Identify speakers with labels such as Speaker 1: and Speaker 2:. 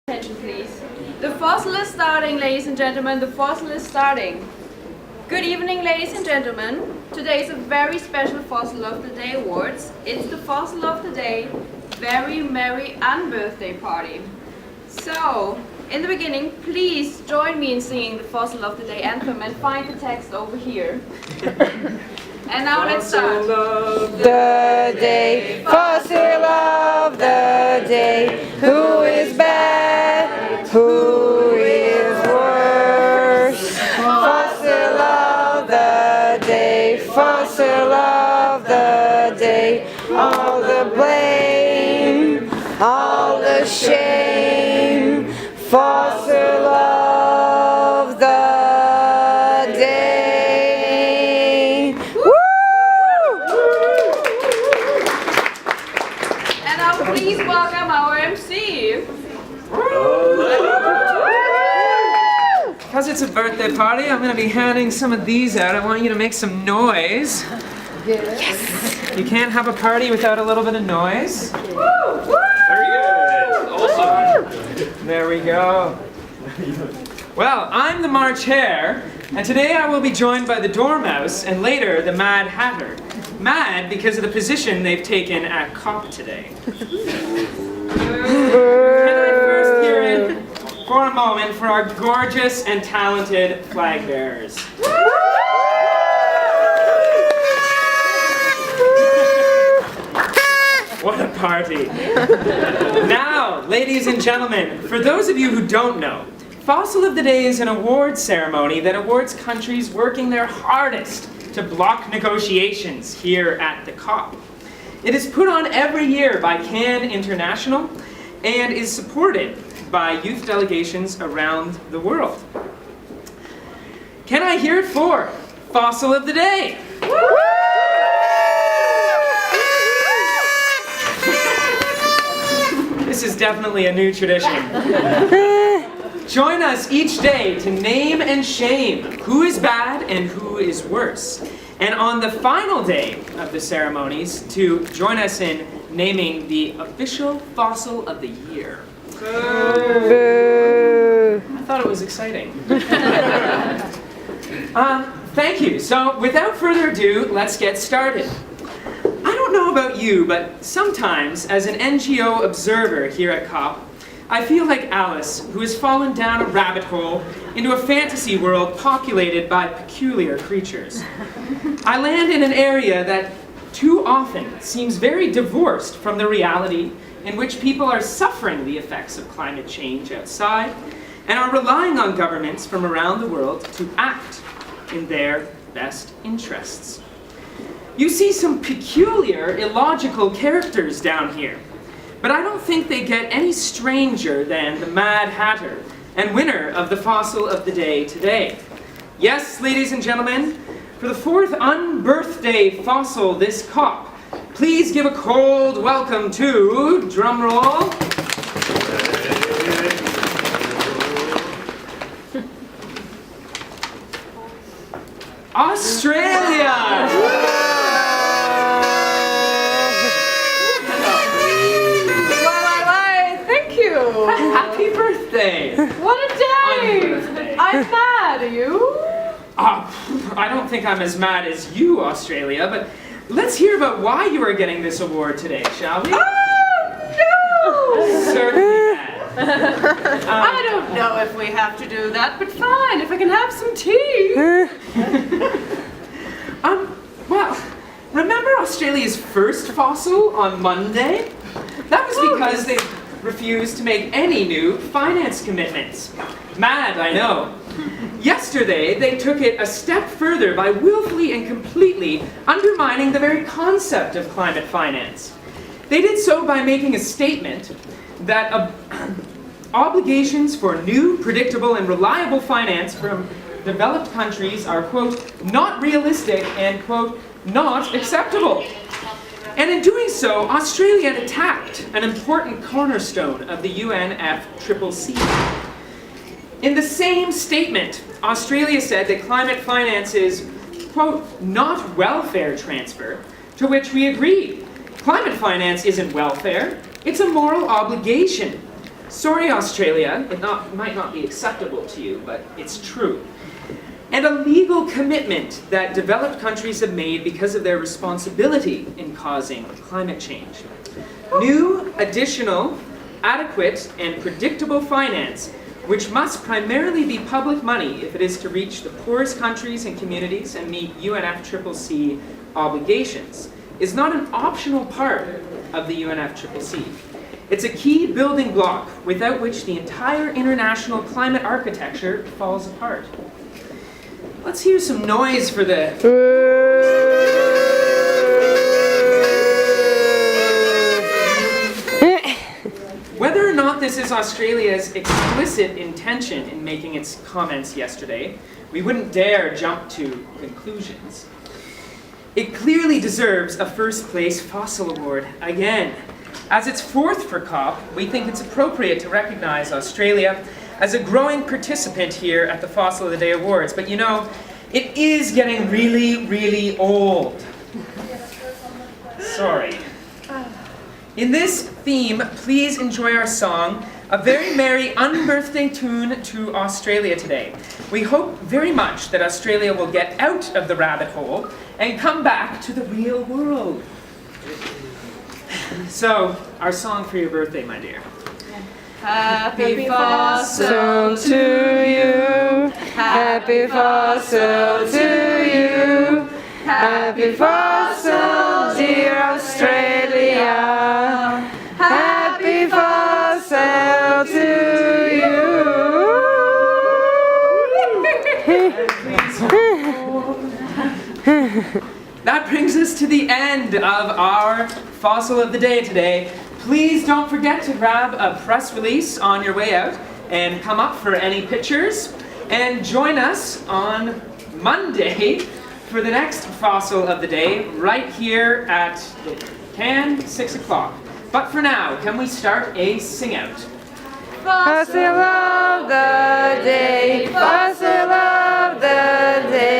Speaker 1: Attention please. The fossil is starting, ladies and gentlemen, the fossil is starting. Good evening, ladies and gentlemen. Today is a very special Fossil of the Day Awards. It's the Fossil of the Day Very Merry Unbirthday Party. So, in the beginning, please join me in singing the Fossil of the Day anthem and find the text over here. And now let's start.
Speaker 2: Fossil of the day, fossil of the day, who is bad, who is worse? Fossil of the day, fossil of the day, all the blame, all the shame, fossil of the day.
Speaker 1: Please welcome our MC.
Speaker 2: Because it's a birthday party, I'm going to be handing some of these out. I want you to make some noise. Yes! You can't have a party without a little bit of noise.
Speaker 3: Very good. Awesome.
Speaker 2: There we go. Well, I'm the March Hare, and today I will be joined by the Dormouse and later the Mad Hatter. Mad because of the position they've taken at COP today. Can I first hear it for a moment for our gorgeous and talented flag bearers? What a party! Now, ladies and gentlemen, for those of you who don't know, Fossil of the Day is an awards ceremony that awards countries working their hardest to block negotiations here at the COP. It is put on every year by Cannes International and is supported by youth delegations around the world. Can I hear it for Fossil of the Day? This is definitely a new tradition. Join us each day to name and shame who is bad and who is worse. And on the final day of the ceremonies, to join us in naming the official fossil of the year. I thought it was exciting. Thank you. So without further ado, let's get started. I don't know about you, but sometimes as an NGO observer here at COP, I feel like Alice, who has fallen down a rabbit hole into a fantasy world populated by peculiar creatures. I land in an area that too often seems very divorced from the reality in which people are suffering the effects of climate change outside and are relying on governments from around the world to act in their best interests. You see some peculiar, illogical characters down here. But I don't think they get any stranger than the Mad Hatter and winner of the Fossil of the Day today. Yes, ladies and gentlemen, for the fourth unbirthday fossil this COP, please give a cold welcome to, drumroll, Australia! Happy birthday!
Speaker 1: What a day! I'm mad, are you?
Speaker 2: I don't think I'm as mad as you, Australia, but let's hear about why you are getting this award today, shall we?
Speaker 1: Oh, no!
Speaker 2: Certainly mad.
Speaker 1: I don't know if we have to do that, but fine, if I can have some tea.
Speaker 2: Well, remember Australia's first fossil on Monday? That was because they refused to make any new finance commitments. Mad, I know. Yesterday, they took it a step further by willfully and completely undermining the very concept of climate finance. They did so by making a statement that obligations for new, predictable, and reliable finance from developed countries are, quote, not realistic and, quote, not acceptable. And in doing so, Australia had attacked an important cornerstone of the UNFCCC. In the same statement, Australia said that climate finance is, quote, not welfare transfer, to which we agreed. Climate finance isn't welfare, it's a moral obligation. Sorry, Australia, it might not be acceptable to you, but it's true. And a legal commitment that developed countries have made because of their responsibility in causing climate change. New, additional, adequate, and predictable finance, which must primarily be public money if it is to reach the poorest countries and communities and meet UNFCCC obligations, is not an optional part of the UNFCCC. It's a key building block without which the entire international climate architecture falls apart. Let's hear some noise for the... Whether or not this is Australia's explicit intention in making its comments yesterday, we wouldn't dare jump to conclusions. It clearly deserves a first place fossil award again. As its fourth for COP, we think it's appropriate to recognize Australia as a growing participant here at the Fossil of the Day Awards. But you know, it is getting really, really old. Sorry. In this theme, please enjoy our song, a very merry unbirthday tune to Australia today. We hope very much that Australia will get out of the rabbit hole and come back to the real world. So, our song for your birthday, my dear.
Speaker 1: Happy fossil to you. Happy fossil to you. Happy fossil, dear Australia. Happy fossil to you.
Speaker 2: That brings us to the end of our Fossil of the Day today. Please don't forget to grab a press release on your way out and come up for any pictures. And join us on Monday for the next Fossil of the Day, right here at 6 o'clock. But for now, can we start a sing-out?
Speaker 1: Fossil of the day, fossil of the day.